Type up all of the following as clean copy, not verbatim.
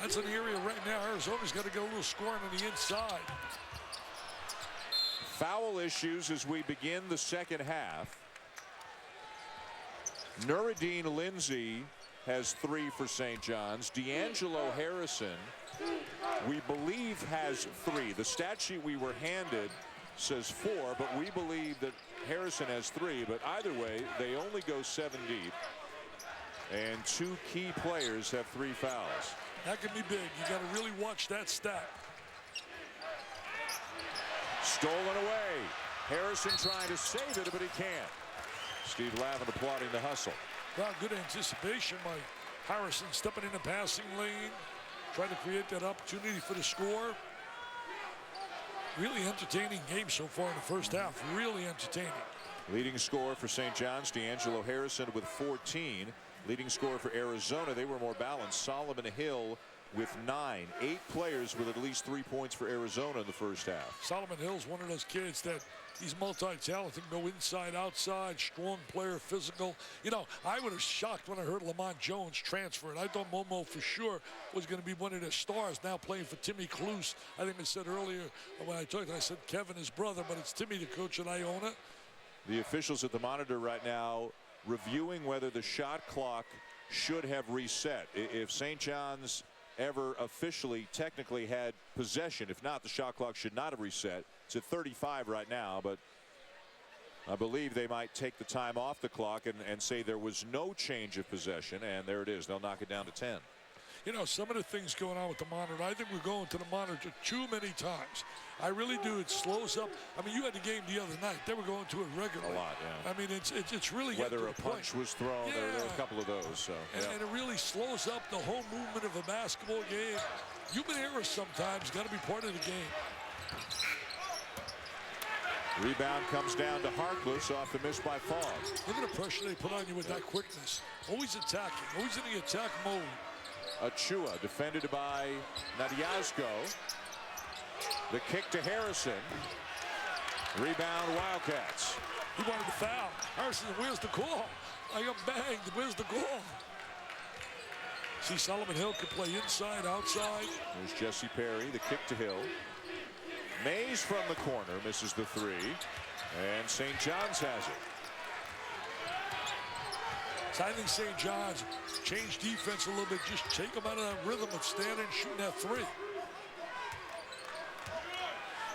That's an area right now Arizona's got to get a little scoring on the inside. Foul issues as we begin the second half. Nurideen Lindsey has 3 for St. John's. D'Angelo Harrison, we believe, has 3. The stat sheet we were handed says 4, but we believe that Harrison has 3. But either way, they only go 7 deep. And 2 key players have 3 fouls. That can be big. You got to really watch that stat. Stolen away. Harrison trying to save it, but he can't. Steve Lavin applauding the hustle. Wow, good anticipation by Harrison, stepping in the passing lane, trying to create that opportunity for the score. Really entertaining game so far in the first half. Really entertaining. Leading scorer for St. John's, D'Angelo Harrison with 14. Leading scorer for Arizona, they were more balanced. Solomon Hill with 9. 8 players with at least 3 points for Arizona in the first half. Solomon Hill's one of those kids that he's multi-talented, go inside, outside, strong player, physical. You know, I was shocked when I heard Lamont Jones transferred. I thought Momo for sure was going to be one of their stars, now playing for Timmy Cluse. I think I said earlier when I talked, I said Kevin, his brother, but it's Timmy, the coach at Iona. The officials at the monitor right now reviewing whether the shot clock should have reset. If St. John's ever officially technically had possession, if not, the shot clock should not have reset. It's at 35 right now, but I believe they might take the time off the clock and say there was no change of possession, and there it is. They'll knock it down to 10. You know, some of the things going on with the monitor, I think we're going to the monitor too many times. I really do. It slows up. I mean, you had the game the other night. They were going to it regularly. A lot, yeah. I mean, it's really whether a punch was thrown, yeah. there were a couple of those. So, yeah. and it really slows up the whole movement of a basketball game. Human errors sometimes got to be part of the game. Rebound comes down to Harkless off the miss by Fogg. Look at the pressure they put on you with that quickness. Always attacking, always in the attack mode. Achua defended by Nadiazgo. The kick to Harrison. Rebound Wildcats. He wanted to foul. Harrison, where's the call? I got banged. Where's the call? See, Solomon Hill can play inside, outside. There's Jesse Perry, the kick to Hill. Mays from the corner misses the 3. And St. John's has it. So I think St. John's changed defense a little bit. Just take them out of that rhythm of standing and shooting that 3.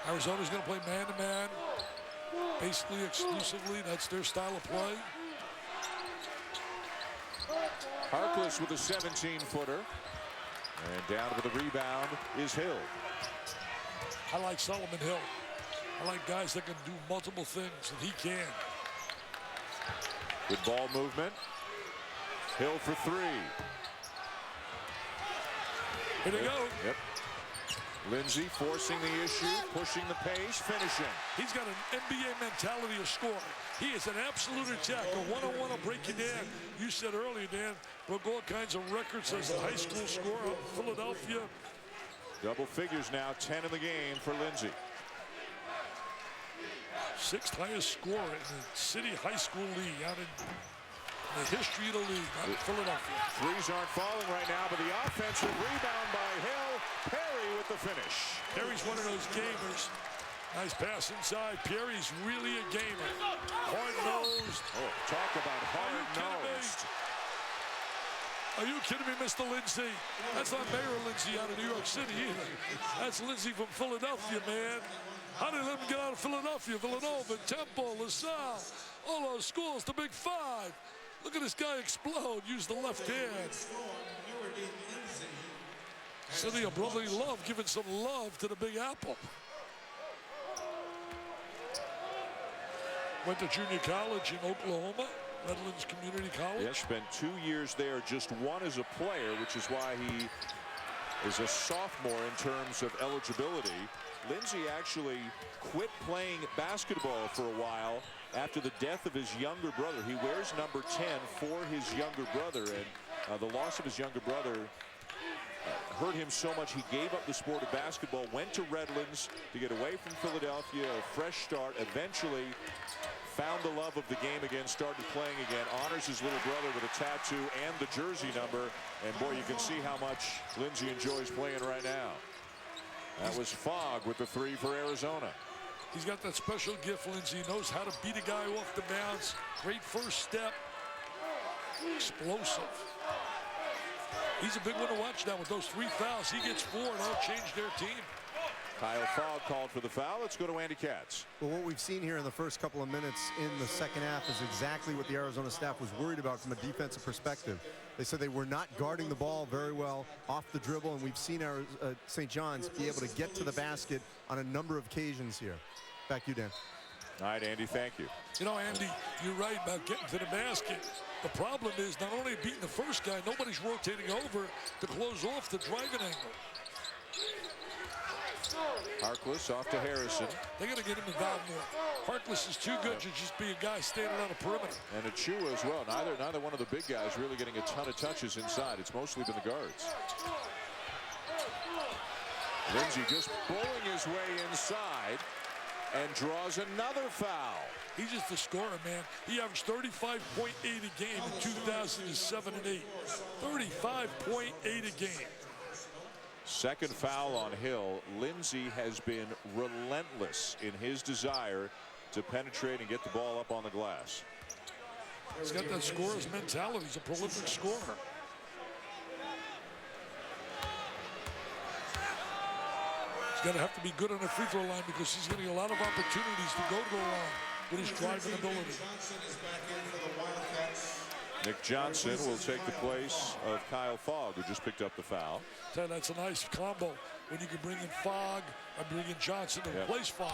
Arizona's going to play man-to-man, basically exclusively. That's their style of play. Harkless with a 17-footer. And down with the rebound is Hill. I like Solomon Hill. I like guys that can do multiple things, and he can. Good ball movement. Hill for 3. Here they go. Yep. Lindsey forcing the issue, pushing the pace, finishing. He's got an NBA mentality of scoring. He is an absolute attacker. One-on-one will break you down. You said earlier, Dan, broke all kinds of records as a high school scorer out in Philadelphia. Double figures now, 10 in the game for Lindsey. 6th highest scorer in the city high school league out in the history of the league out in Philadelphia. Threes aren't falling right now, but the offensive rebound by Hill. Perry with the finish. Perry's one of those gamers. Nice pass inside. Perry's really a gamer. Hard-nosed. Oh, talk about hard-nosed. Are you kidding me, Mr. Lindsey? That's not Mayor Lindsey out of New York City either. That's Lindsey from Philadelphia, man. How did they let him get out of Philadelphia? Villanova, Temple, LaSalle, all those schools, the Big 5. Look at this guy explode. Use the left hand. City of brotherly love, giving some love to the Big Apple. Went to junior college in Oklahoma, Redlands Community College. Yeah, spent 2 years there, just 1 as a player, which is why he is a sophomore in terms of eligibility. Lindsey actually quit playing basketball for a while after the death of his younger brother. He wears number 10 for his younger brother, and the loss of his younger brother hurt him so much he gave up the sport of basketball, went to Redlands to get away from Philadelphia, a fresh start, eventually found the love of the game again, started playing again, honors his little brother with a tattoo and the jersey number. And boy, you can see how much Lindsey enjoys playing right now. That was Fogg with the 3 for Arizona. He's got that special gift, Lindsey. He knows how to beat a guy off the bounce. Great first step. Explosive. He's a big one to watch now with those 3 fouls. He gets 4 and that'll change their team. Kyle Fogg called for the foul. Let's go to Andy Katz. Well, what we've seen here in the first couple of minutes in the second half is exactly what the Arizona staff was worried about from a defensive perspective. They said they were not guarding the ball very well off the dribble, and we've seen our St. John's be able to get to the basket on a number of occasions here. Back to you, Dan. All right, Andy, thank you. You know, Andy, you're right about getting to the basket. The problem is not only beating the first guy, nobody's rotating over to close off the driving angle. Harkless off to Harrison. They got to get him involved more. Harkless is too good to just be a guy standing on a perimeter. And Achua as well. Neither one of the big guys really getting a ton of touches inside. It's mostly been the guards. Lindsey just bowling his way inside and draws another foul. He's just a scorer, man. He averaged 35.8 a game in 2007 and 8. 35.8 a game. Second foul on Hill. Lindsey has been relentless in his desire to penetrate and get the ball up on the glass. He's got that scorer's mentality. He's a prolific scorer. He's going to have to be good on the free throw line because he's getting a lot of opportunities to go line with his driving ability. Nick Johnson will take the place of Kyle Fogg, who just picked up the foul. That's a nice combo when you can bring in Fogg and bring in Johnson to replace Fogg.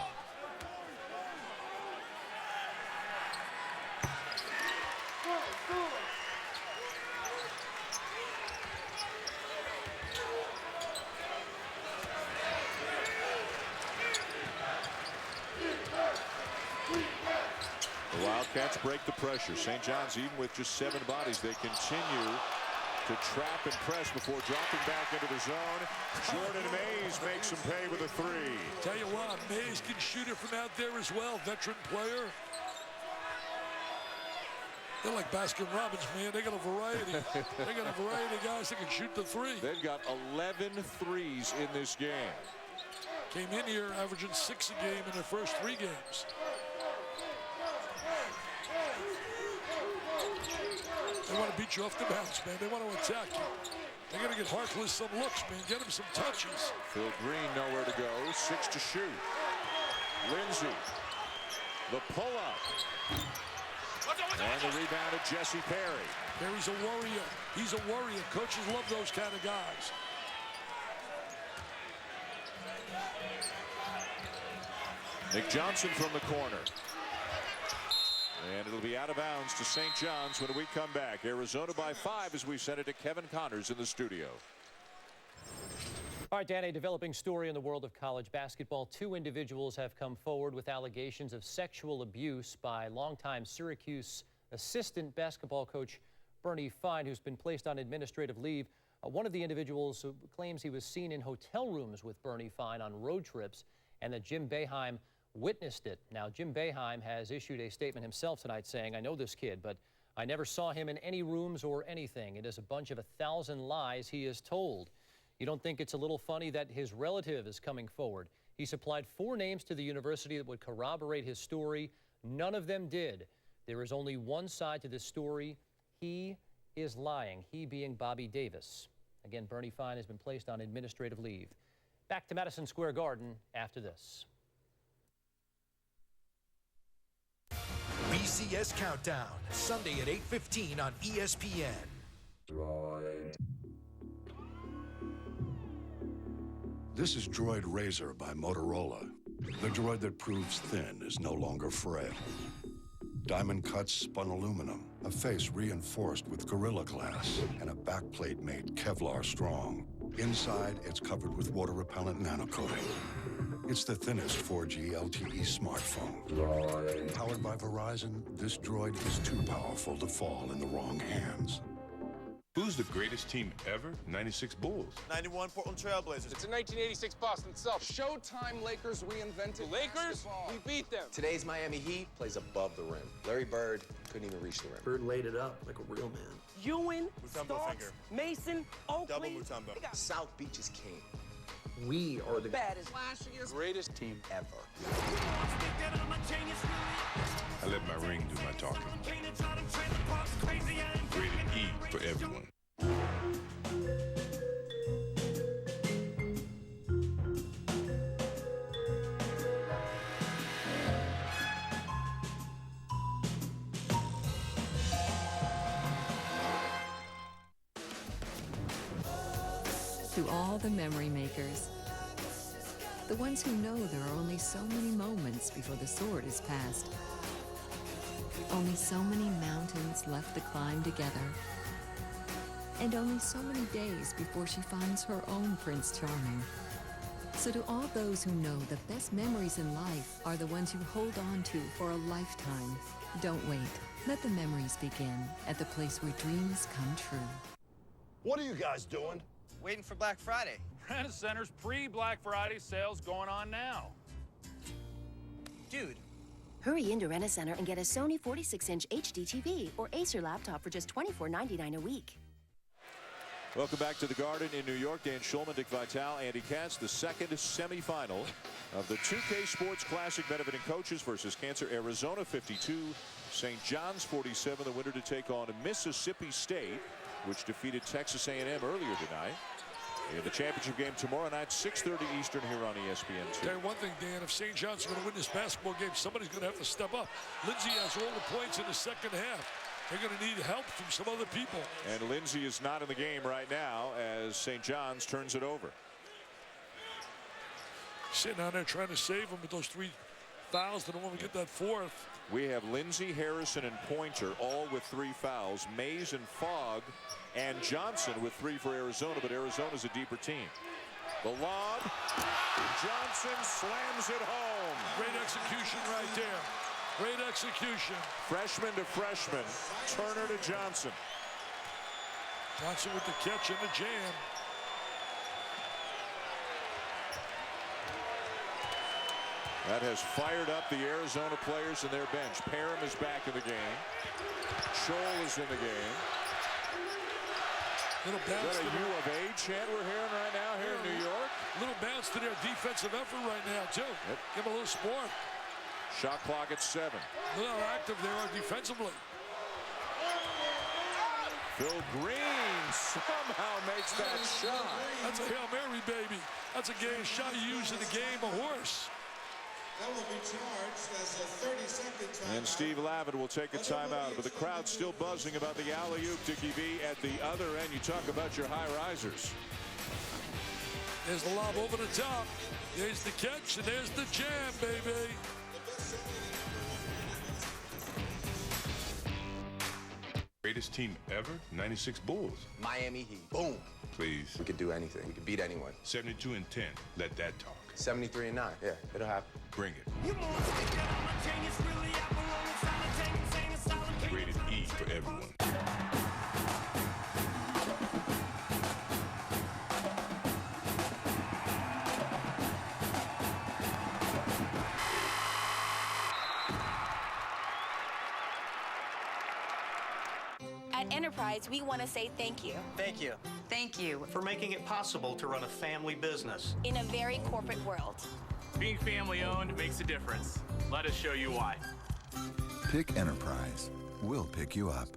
The Wildcats break the pressure. St. John's, even with just 7 bodies, they continue to trap and press before dropping back into the zone. Jordan Mays makes him pay with a 3. Tell you what, Mays can shoot it from out there as well. Veteran player. They're like Baskin Robbins, man. They got a variety. They got a variety of guys that can shoot the 3. They've got 11 threes in this game. Came in here averaging 6 a game in their first 3 games. They want to beat you off the bounce, man. They want to attack you. They got to get Harkless some looks, man. Get him some touches. Phil Green nowhere to go. 6 to shoot. Lindsey, the pull-up. And the rebound to Jesse Perry. Perry's a warrior. He's a warrior. Coaches love those kind of guys. Nick Johnson from the corner. And it'll be out of bounds to St. John's when we come back. Arizona by 5 as we send it to Kevin Connors in the studio. All right, Dan, a developing story in the world of college basketball. 2 individuals have come forward with allegations of sexual abuse by longtime Syracuse assistant basketball coach Bernie Fine, who's been placed on administrative leave. One of the individuals who claims he was seen in hotel rooms with Bernie Fine on road trips, and that Jim Boeheim witnessed it. Now, Jim Boeheim has issued a statement himself tonight saying, "I know this kid, but I never saw him in any rooms or anything. It is a bunch of 1,000 lies he is told." You don't think it's a little funny that his relative is coming forward? He supplied 4 names to the university that would corroborate his story. None of them did. There is only one side to this story. He is lying, he being Bobby Davis. Again, Bernie Fine has been placed on administrative leave. Back to Madison Square Garden after this. BCS Countdown, Sunday at 8:15 on ESPN. This is Droid Razor by Motorola. The droid that proves thin is no longer frail. Diamond cuts spun aluminum, a face reinforced with Gorilla Glass, and a backplate made Kevlar strong. Inside, it's covered with water-repellent nanocoating. It's the thinnest 4G LTE smartphone. Powered by Verizon, this droid is too powerful to fall in the wrong hands. Who's the greatest team ever? 96 Bulls. 91 Portland Trailblazers. It's a 1986 Boston Celtics. Showtime Lakers reinvented Lakers? Basketball. We beat them. Today's Miami Heat plays above the rim. Larry Bird couldn't even reach the rim. Bird laid it up like a real man. Ewan, Starks, Mason, Oakley. Double Mutombo. South Beach is king. We are the baddest, flashiest, greatest team ever. I let my ring do my talking. Rated E for everyone. To all the memory makers, the ones who know there are only so many moments before the sword is passed, only so many mountains left to climb together, and only so many days before she finds her own Prince Charming. So to all those who know the best memories in life are the ones you hold on to for a lifetime, don't wait. Let the memories begin at the place where dreams come true. What are you guys doing? Waiting for Black Friday. Rent-A-Center's pre-Black Friday sales going on now. Dude. Hurry into Rent-A-Center and get a Sony 46-inch HD TV or Acer laptop for just $24.99 a week. Welcome back to the Garden in New York. Dan Schulman, Dick Vitale, Andy Katz. The second semifinal of the 2K Sports Classic benefiting coaches versus Cancer. Arizona 52, St. John's 47. The winner to take on Mississippi State, which defeated Texas A&M earlier tonight. In the championship game tomorrow night, 6:30 Eastern here on ESPN2. Tell you one thing, Dan, if St. John's is going to win this basketball game, somebody's going to have to step up. Lindsey has all the points in the second half. They're going to need help from some other people. And Lindsey is not in the game right now as St. John's turns it over. Sitting down there trying to save them with those 3 fouls. They don't want to get that fourth. We have Lindsey, Harrison, and Pointer all with 3 fouls. Mays and Fogg and Johnson with 3 for Arizona, but Arizona's a deeper team. The lob. Johnson slams it home. Great execution right there. Great execution. Freshman to freshman. Turner to Johnson. Johnson with the catch and the jam. That has fired up the Arizona players and their bench. Parham is back in the game. Scholl is in the game. Little bounce. Is that a U of A chant we're hearing right now here in New York? Little bounce to their defensive effort right now, too. Yep. Give them a little sport. Shot clock at 7. Look how active they are defensively. Phil Green somehow makes that shot. That's a Hail Mary, baby. That's a game shot you use in the game, a horse. That will be charged as a 30-second timeout. And Steve Lavin will take a timeout, but the crowd's still buzzing about the alley-oop, Dickie V. At the other end, you talk about your high risers. There's the lob over the top. There's the catch, and there's the jam, baby. Greatest team ever? 96 Bulls. Miami Heat. Boom. Please. We could do anything. We could beat anyone. 72-10. Let that talk. 73-9. Yeah, it'll happen. Bring it. Rated E for everyone. At Enterprise, we want to say thank you. Thank you. Thank you for making it possible to run a family business in a very corporate world. Being family-owned makes a difference. Let us show you why. Pick Enterprise. We'll pick you up.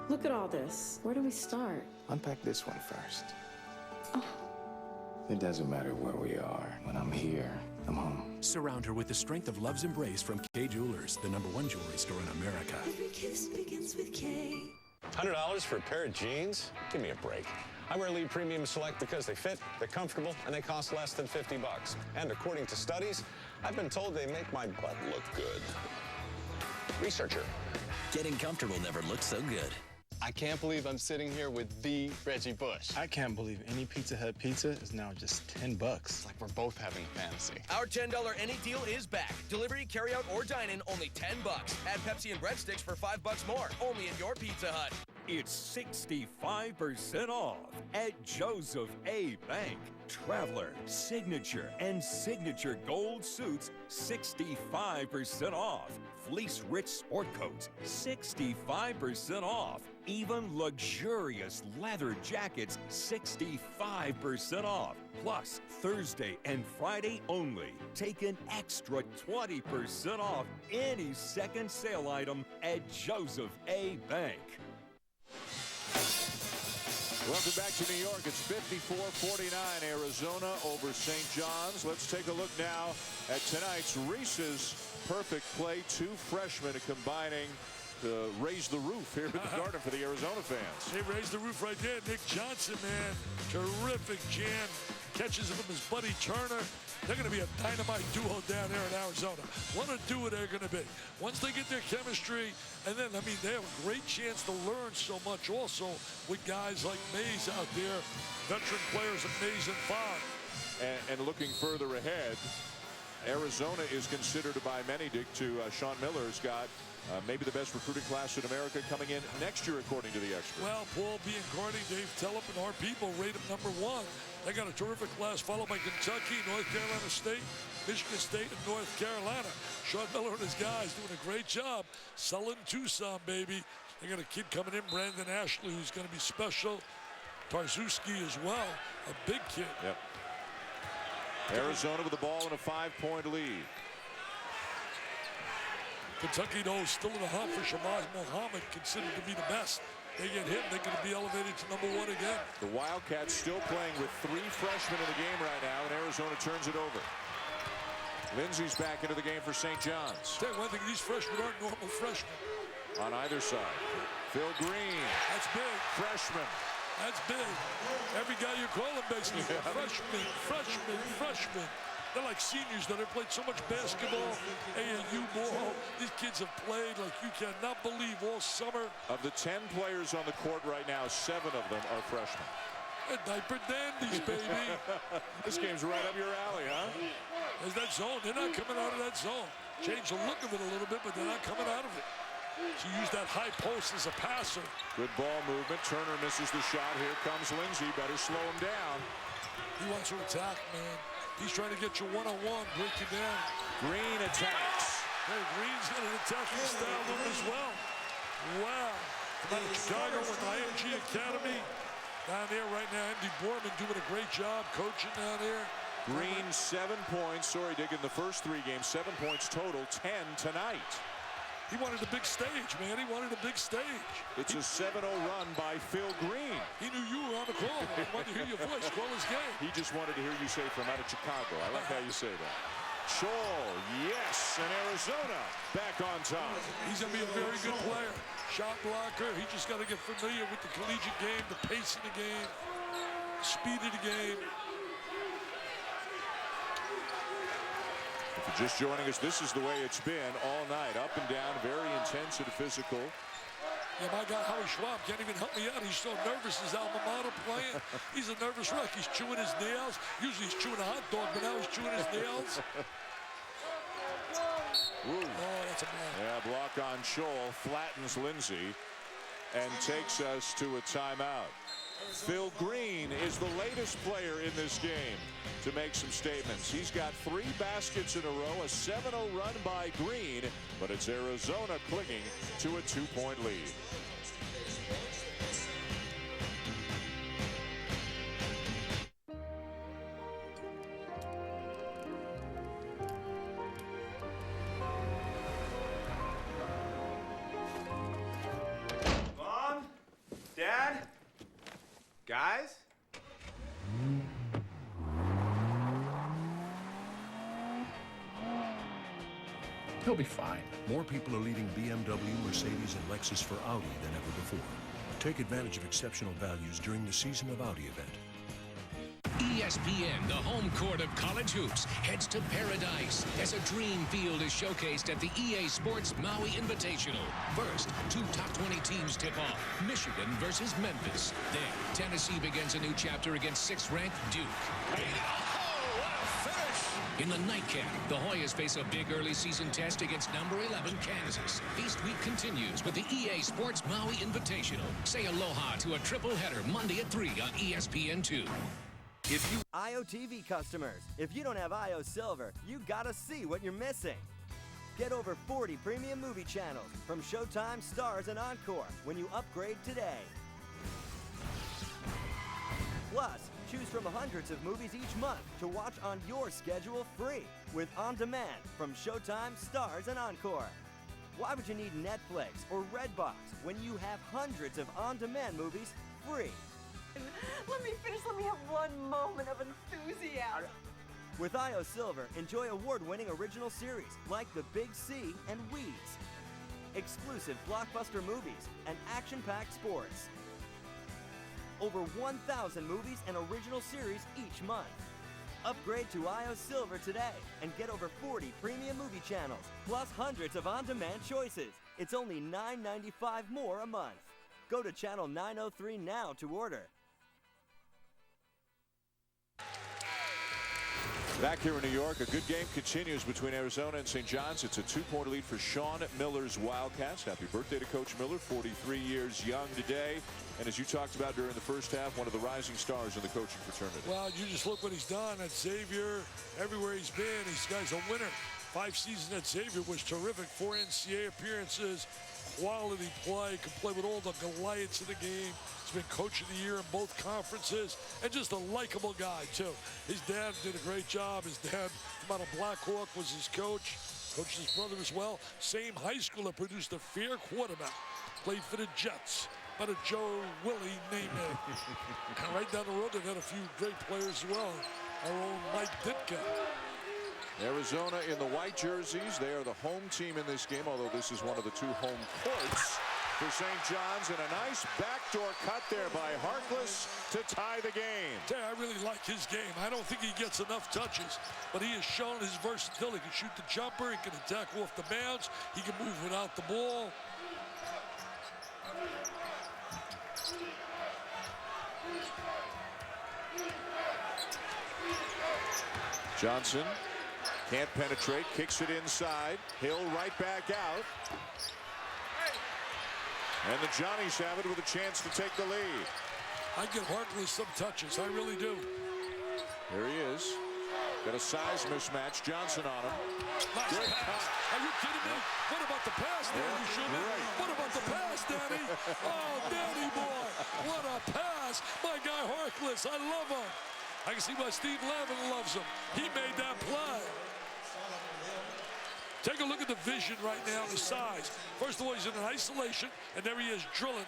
Look at all this. Where do we start? Unpack this one first. Oh. It doesn't matter where we are. When I'm here, I'm home. Surround her with the strength of love's embrace from K Jewelers, the #1 jewelry store in America. Every kiss begins with K. $100 for a pair of jeans? Give me a break. I wear Lee Premium Select because they fit, they're comfortable, and they cost less than $50. And according to studies, I've been told they make my butt look good. Researcher. Getting comfortable never looked so good. I can't believe I'm sitting here with the Reggie Bush. I can't believe any Pizza Hut pizza is now just $10. It's like we're both having a fantasy. Our $10 any deal is back. Delivery, carryout, or dine-in, only $10. Add Pepsi and breadsticks for $5 more. Only at your Pizza Hut. It's 65% off at Joseph A. Bank. Traveler, Signature, and Signature Gold suits, 65% off. Fleece Rich Sport Coats, 65% off. Even luxurious leather jackets, 65% off. Plus, Thursday and Friday only, take an extra 20% off any second sale item at Joseph A. Bank. Welcome back to New York. It's 54-49 Arizona over St. John's. Let's take a look now at tonight's Reese's Perfect Play. Two freshmen combining to raise the roof here at the Garden for the Arizona fans. They raised the roof right there. Nick Johnson, man, terrific jam. Catches it from his buddy Turner. They're going to be a dynamite duo down there in Arizona. What a duo they're going to be. Once they get their chemistry, and then, I mean, they have a great chance to learn so much also with guys like Mays out there, veteran players of Mays and Fogg. And looking further ahead, Arizona is considered by many, Dick, to Sean Miller's got maybe the best recruiting class in America coming in next year, according to the experts. Well, Paul Biancardi, Dave Tellep, and our people rate him #1. They got a terrific class, followed by Kentucky, North Carolina State, Michigan State, and North Carolina. Sean Miller and his guys doing a great job selling Tucson, baby. They got a kid coming in, Brandon Ashley, who's going to be special. Tarzuski as well, a big kid. Yep. Arizona with the ball in a 5-point lead. Kentucky, though, is still in the hunt for Shabazz Muhammad, considered to be the best. They get him, they're going to be elevated to #1 again. The Wildcats still playing with 3 freshmen in the game right now, and Arizona turns it over. Lindsey's back into the game for St. John's. Tell you one thing, these freshmen aren't normal freshmen. On either side. Phil Green. That's big. Freshman. That's big. Every guy you call him, basically. Yeah. Freshman. They're like seniors that have played so much basketball, AAU ball. These kids have played like you cannot believe all summer. Of the 10 players on the court right now, 7 of them are freshmen. They're diaper dandies, baby. This game's right up your alley, huh? There's that zone. They're not coming out of that zone. Change the look of it a little bit, but they're not coming out of it. She used that high post as a passer. Good ball movement. Turner misses the shot. Here comes Lindsey. Better slow him down. He wants to attack, man. He's trying to get you one-on-one, break you down. Green attacks. Hey, Green's got an attacking style to him as well. Wow. From out of Chicago with the IMG Academy. Down there right now, Andy Borman doing a great job coaching down there. Green, 7 points. Sorry, Dick, in the first 3 games, 7 points total, 10 tonight. He wanted a big stage, man. He wanted a big stage. It's a 7-0 run by Phil Green. He knew you were on the call. He wanted to hear your voice. Call his game. He just wanted to hear you say from out of Chicago. I like how you say that. Scholl, yes, and Arizona back on top. He's going to be a very good player. Shot blocker. He just got to get familiar with the collegiate game, the pace of the game, speed of the game. If you're just joining us, this is the way it's been all night. Up and down, very intense and physical. Yeah, my guy, Howie Schwab, can't even help me out. He's so nervous. His alma mater playing. He's a nervous wreck. He's chewing his nails. Usually he's chewing a hot dog, but now he's chewing his nails. Ooh. Oh, that's a block. Yeah, block on Scholl. Flattens Lindsey and takes us to a timeout. Phil Green is the latest player in this game to make some statements. He's got 3 baskets in a row, a 7-0 run by Green, but it's Arizona clinging to a 2-point lead. Mom? Dad? Guys? He'll be fine. More people are leaving BMW, Mercedes, and Lexus for Audi than ever before. Take advantage of exceptional values during the Season of Audi event. ESPN, the home court of college hoops, heads to paradise as a dream field is showcased at the EA Sports Maui Invitational. First, 2 top 20 teams tip off, Michigan versus Memphis. Then, Tennessee begins a new chapter against 6th-ranked Duke. In In the nightcap, the Hoyas face a big early season test against number 11 Kansas. Feast week continues with the EA Sports Maui Invitational. Say aloha to a triple header Monday at 3 on ESPN2. If you IOTV customers, if you don't have IO Silver, you gotta see what you're missing. Get over 40 premium movie channels from Showtime, Stars, and Encore when you upgrade today. Plus, choose from hundreds of movies each month to watch on your schedule free with On Demand from Showtime, Stars, and Encore. Why would you need Netflix or Redbox when you have hundreds of on-demand movies free? Let me finish. Let me have one moment of enthusiasm. With IO Silver, enjoy award-winning original series like The Big C and Weeds, exclusive blockbuster movies, and action-packed sports. Over 1,000 movies and original series each month. Upgrade to IO Silver today and get over 40 premium movie channels, plus hundreds of on-demand choices. It's only $9.95 more a month. Go to channel 903 now to order. Back here in New York, a good game continues between Arizona and St. John's. It's a 2-point lead for Sean Miller's Wildcats. Happy birthday to Coach Miller, 43 years young today. And as you talked about during the first half, one of the rising stars in the coaching fraternity. Well, you just look what he's done at Xavier. Everywhere he's been, this guy's a winner. 5 seasons at Xavier was terrific. 4 NCAA appearances, quality play, could play with all the Goliaths of the game. He's been coach of the year in both conferences, and just a likable guy, too. His dad did a great job. His dad, from out of Blackhawk, was his coach. Coached his brother as well. Same high school that produced a fair quarterback. Played for the Jets. But a Joe Willie name it. And right down the road, they've had a few great players as well. Our own Mike Ditka. Arizona in the white jerseys. They are the home team in this game, although this is one of the 2 home courts for St. John's. And a nice backdoor cut there by Harkless to tie the game. I really like his game. I don't think he gets enough touches, but he has shown his versatility. He can shoot the jumper. He can attack off the bounce. He can move without the ball. Johnson can't penetrate, kicks it inside. Hill right back out. And the Johnnies have it with a chance to take the lead. I give Harkless some touches, I really do. There he is. Got a size mismatch. Johnson on him. Nice pass. Are you kidding me? What about the pass, Danny? Right. What about the pass, Danny? Oh, Danny boy. What a pass. My guy Harkless. I love him. I can see why Steve Lavin loves him. He made that play. Take a look at the vision right now, the size. First of all, he's in an isolation, and there he is drilling.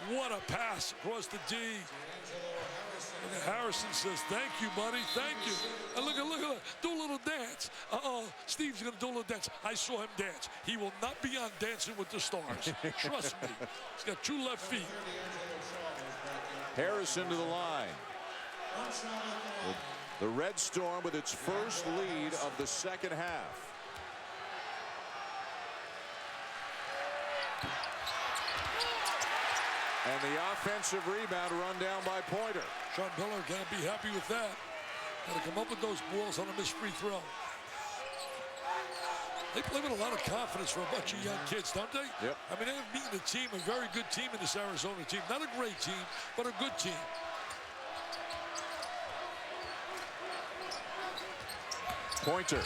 What a pass across the D. And Harrison says, thank you, buddy, thank you. And look at do a little dance. Steve's gonna do a little dance. I saw him dance. He will not be on Dancing with the Stars. Trust me. He's got 2 left feet. Harrison to the line. The Red Storm with its first lead of the second half. And the offensive rebound run down by Pointer. Sean Miller can't be happy with that. Got to come up with those balls on a missed free throw. They play with a lot of confidence for a bunch of young kids, don't they? Yep. I mean, they're meeting a team, a very good team in this Arizona team. Not a great team, but a good team. Pointer.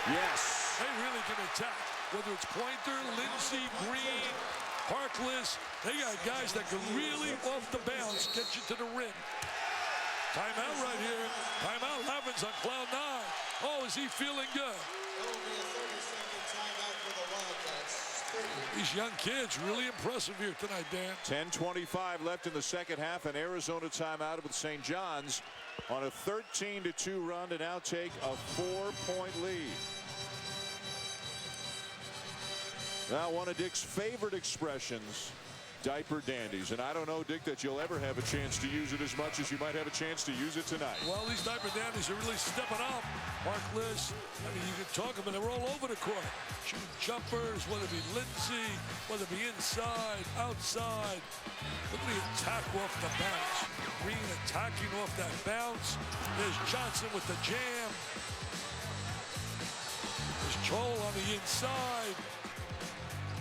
Yes. They really can attack. Whether it's Pointer, Lindsey, Green, Harkless, they got guys that can really, off the bounce, get you to the rim. Timeout right here. Timeout. Lavin's on cloud 9. Oh, is he feeling good? These young kids really impressive here tonight, Dan. 10:25 left in the second half, and Arizona timeout with St. John's on a 13-2 run to now take a 4-point lead. Now, one of Dick's favorite expressions, diaper dandies. And I don't know, Dick, that you'll ever have a chance to use it as much as you might have a chance to use it tonight. Well, these diaper dandies are really stepping up. Harkless, I mean, you can talk about them. They're all over the court. Shooting jumpers, whether it be Lindsey, whether it be inside, outside. Look at the attack off the bounce. Green attacking off that bounce. There's Johnson with the jam. on the inside.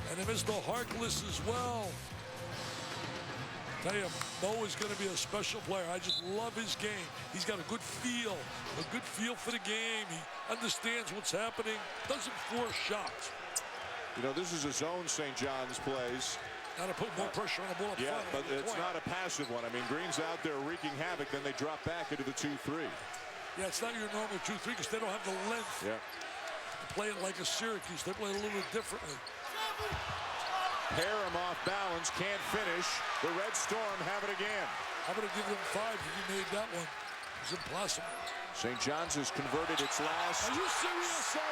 And then Mr. Harkless as well. Tell you, Mo is going to be a special player. I just love his game. He's got a good feel for the game. He understands what's happening, doesn't force shots. You know, this is a zone St. John's plays. Got to put more pressure on the ball up front. Yeah, but it's not a passive one. I mean, Green's out there wreaking havoc, then they drop back into the 2-3. Yeah, it's not your normal 2-3 because they don't have the length. Yeah. Play it like a Syracuse. They play it a little bit differently. Parham off balance, can't finish. The Red Storm have it again. I'm going to give them 5 if you made that one. It's impossible. St. John's has converted its last Are you serious? 7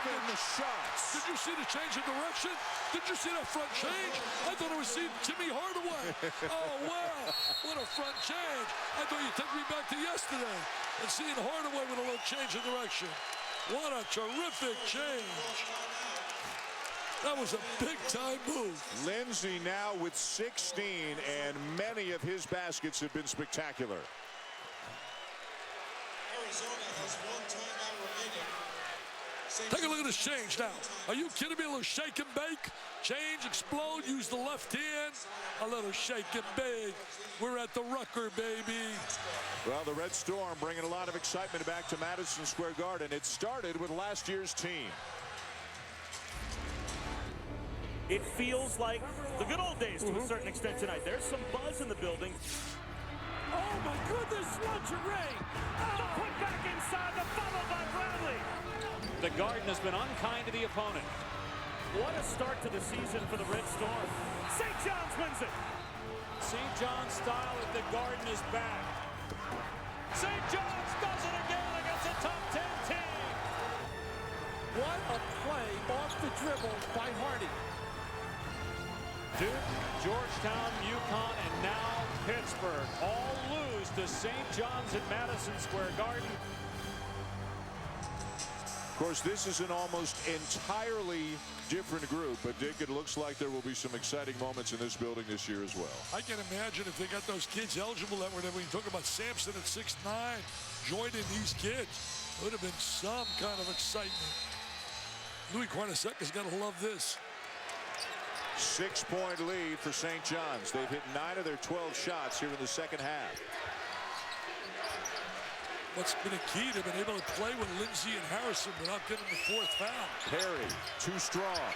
shots. Did you see the change of direction? Did you see that front change? I thought I was seeing Jimmy Hardaway. Oh, wow. What a front change. I thought you'd take me back to yesterday and seeing Hardaway with a little change of direction. What a terrific change. That was a big-time move. Lindsey now with 16, and many of his baskets have been spectacular. Arizona has 1 timeout remaining. Take a look at this change now. Are you kidding me? A little shake and bake. Change, explode, use the left hand. A little shake and bake. We're at the Rucker, baby. Well, the Red Storm bringing a lot of excitement back to Madison Square Garden. It started with last year's team. It feels like the good old days to a certain extent tonight. There's some buzz in the building. Oh, my goodness, lingerie. The put back inside, the follow by Bradley. The Garden has been unkind to the opponent. What a start to the season for the Red Storm. St. John's wins it. St. John's style at the Garden is back. St. John's does it again against a top 10 team. What a play off the dribble by Hardy. Duke, Georgetown, UConn, and now Pittsburgh all lose to St. John's at Madison Square Garden. Of course, this is an almost entirely different group, but Dick, it looks like there will be some exciting moments in this building this year as well. I can imagine if they got those kids eligible that were there. When you talk about Sampson at 6'9", joining these kids, it would have been some kind of excitement. Louis Quinteseca's got to love this. 6-point lead for St. John's. They've hit 9 of their 12 shots here in the second half. What's been a key, they've been able to play with Lindsey and Harrison without getting the 4th foul. Perry, too strong.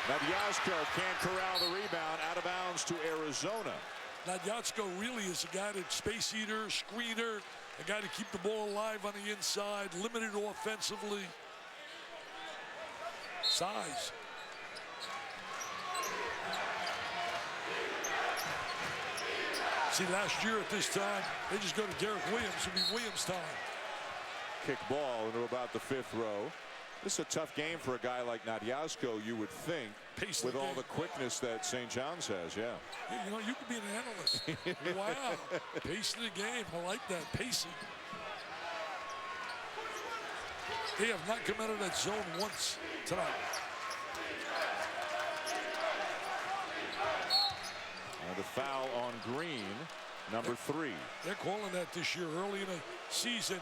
Nadyazhko can't corral the rebound, out of bounds to Arizona. Nadyazhko really is a guy that space eater, screener, a guy to keep the ball alive on the inside, limited offensively. Size. See, last year at this time, they just go to Derek Williams. It'll be Williams' time. Kick ball into about the 5th row. This is a tough game for a guy like Nadyazhko, you would think, with all the quickness that St. John's has, yeah. You know, you could be an analyst. Wow. Pace of the game. I like that. Pacing. They have not come out of that zone once tonight. And the foul on Green, number 3. They're calling that this year early in the season,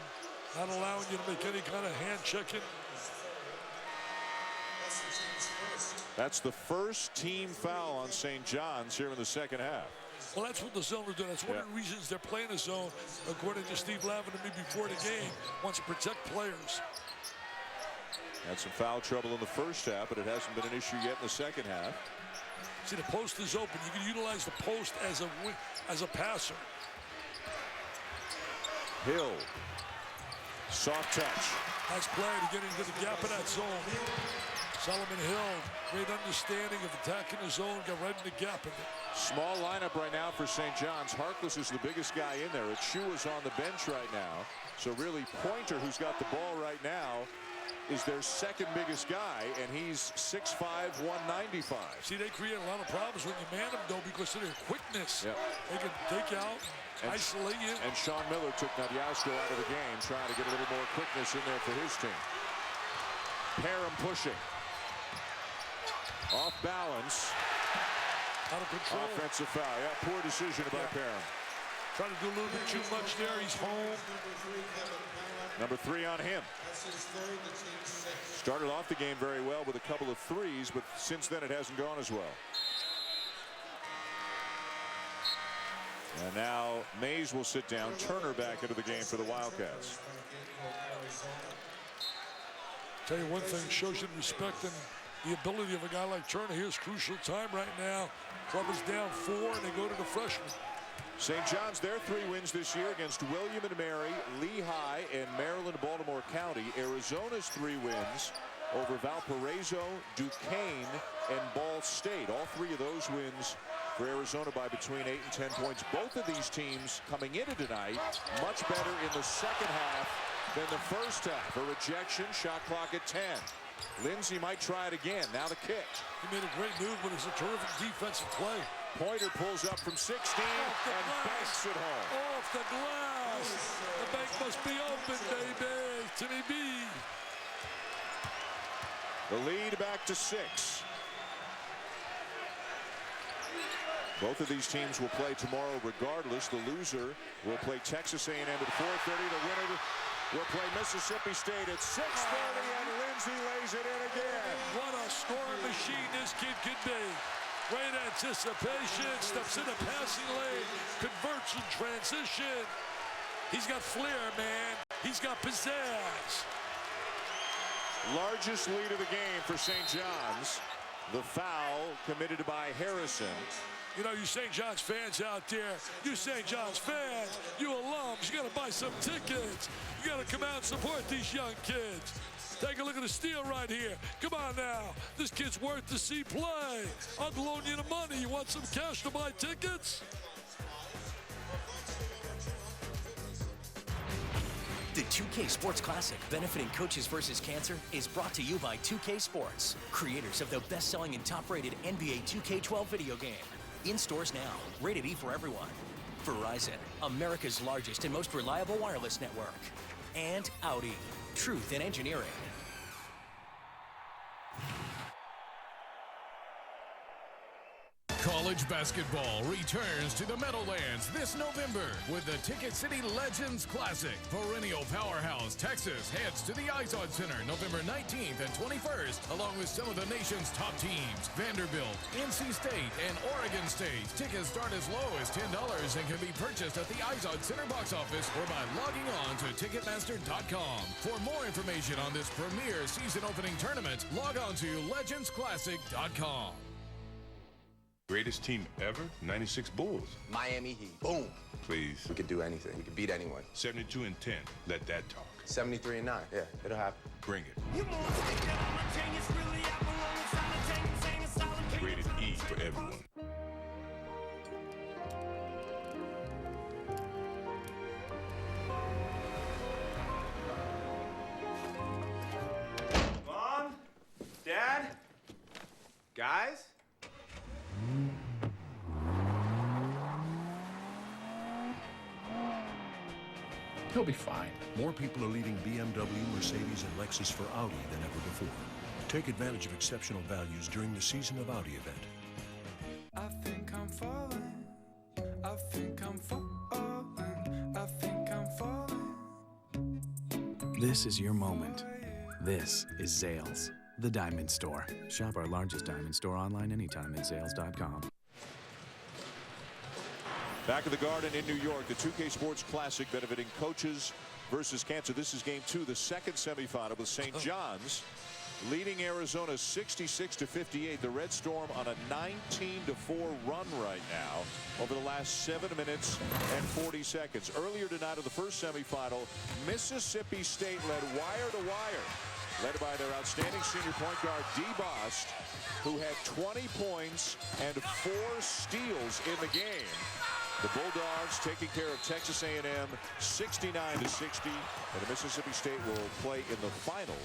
not allowing you to make any kind of hand checking. That's the first team foul on St. John's here in the second half. Well, that's what the zone are doing. That's one of the reasons they're playing the zone, according to Steve Lavin to me before the game, wants to protect players. Had some foul trouble in the first half, but it hasn't been an issue yet in the second half. See, the post is open. You can utilize the post as a passer. Hill. Soft touch. Nice play to get into the gap of that zone. Solomon Hill, great understanding of attacking the zone, got right in the gap of it. Small lineup right now for St. John's. Harkless is the biggest guy in there. Achua's on the bench right now. So really, Pointer, who's got the ball right now, is their second biggest guy, and he's 6'5", 195. See, they create a lot of problems when you man them, though, because of their quickness. Yep. They can take out, isolate you. And Sean Miller took Nadyazhko out of the game, trying to get a little more quickness in there for his team. Parham pushing. Off balance. Out of control. Offensive foul. Yeah, poor decision by Parham. Trying to do a little bit too much there. He's home. Number 3 on him. Started off the game very well with a couple of threes, but since then it hasn't gone as well. And now Mays will sit down. Turner back into the game for the Wildcats. Tell you one thing, shows you respect and the ability of a guy like Turner. Here's crucial time right now. Club is down 4, and they go to the freshman. St. John's, their 3 wins this year against William and Mary, Lehigh, and Maryland, Baltimore County. Arizona's 3 wins over Valparaiso, Duquesne, and Ball State. All 3 of those wins for Arizona by between 8 and 10 points. Both of these teams coming into tonight much better in the second half than the first half. A rejection, shot clock at 10. Lindsey might try it again. Now the kick. He made a great move, but it's a terrific defensive play. Pointer pulls up from 16 and banks it home. Off the glass. The bank must be open, baby. Timmy B. The lead back to 6. Both of these teams will play tomorrow regardless. The loser will play Texas A&M at 4:30. The winner will play Mississippi State at 6:30, and Lindsey lays it in again. What a scoring machine this kid could be. Great anticipation, steps in a passing lane, converts in transition. He's got flair, man. He's got pizzazz. Largest lead of the game for St. John's. The foul committed by Harrison. You know, you St. John's fans out there, you St. John's fans, you alums, you got to buy some tickets. You got to come out and support these young kids. Take a look at the steal right here. Come on now. This kid's worth to see play. I'll loan you the money. You want some cash to buy tickets? The 2K Sports Classic, benefiting Coaches vs. Cancer, is brought to you by 2K Sports, creators of the best-selling and top-rated NBA 2K12 video game. In stores now. Rated E for everyone. Verizon, America's largest and most reliable wireless network. And Audi, truth in engineering. College basketball returns to the Meadowlands this November with the Ticket City Legends Classic. Perennial powerhouse Texas heads to the Izod Center November 19th and 21st, along with some of the nation's top teams, Vanderbilt, NC State, and Oregon State. Tickets start as low as $10 and can be purchased at the Izod Center box office or by logging on to Ticketmaster.com. For more information on this premier season opening tournament, log on to legendsclassic.com. Greatest team ever, 96 Bulls. Miami Heat. Boom. Please. We could do anything. We could beat anyone. 72 and 10. Let that talk. 73 and 9. Yeah, it'll happen. Bring it. Rated E for everyone. Mom? Dad? Guys? He'll be fine. More people are leading BMW, Mercedes, and Lexus for Audi than ever before. Take advantage of exceptional values during the Season of Audi event. I think I'm falling. I think I'm falling. I think I'm falling. This is your moment. This is Zales, the diamond store. Shop our largest diamond store online anytime at Zales.com. Back at the Garden in New York, the 2K Sports Classic benefiting Coaches versus Cancer. This is game 2, the second semifinal with St. John's leading Arizona 66-58. The Red Storm on a 19-4 run right now over the last 7 minutes and 40 seconds. Earlier tonight of the first semifinal, Mississippi State led wire to wire, led by their outstanding senior point guard, D. Bost, who had 20 points and 4 steals in the game. The Bulldogs taking care of Texas A&M 69-60, and the Mississippi State will play in the final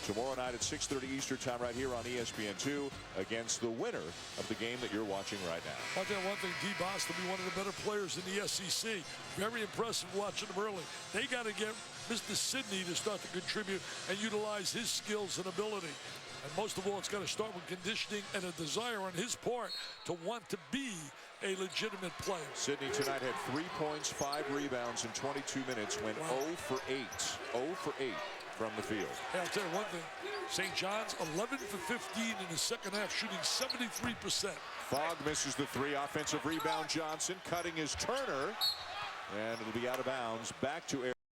tomorrow night at 6:30 Eastern time right here on ESPN2 against the winner of the game that you're watching right now. I'll tell you one thing, D. Bost will be one of the better players in the SEC. Very impressive watching him early. They got to get Mr. Sidney to start to contribute and utilize his skills and ability. And most of all, it's got to start with conditioning and a desire on his part to want to be a legitimate player. Sidney tonight had 3 points, 5 rebounds in 22 minutes, went 0 for 8. 0 for 8 from the field. Hey, I'll tell you one thing. St. John's 11 for 15 in the second half, shooting 73%. Fogg misses the 3. Offensive rebound, Johnson. Cutting is Turner. And it'll be out of bounds. Back to Air.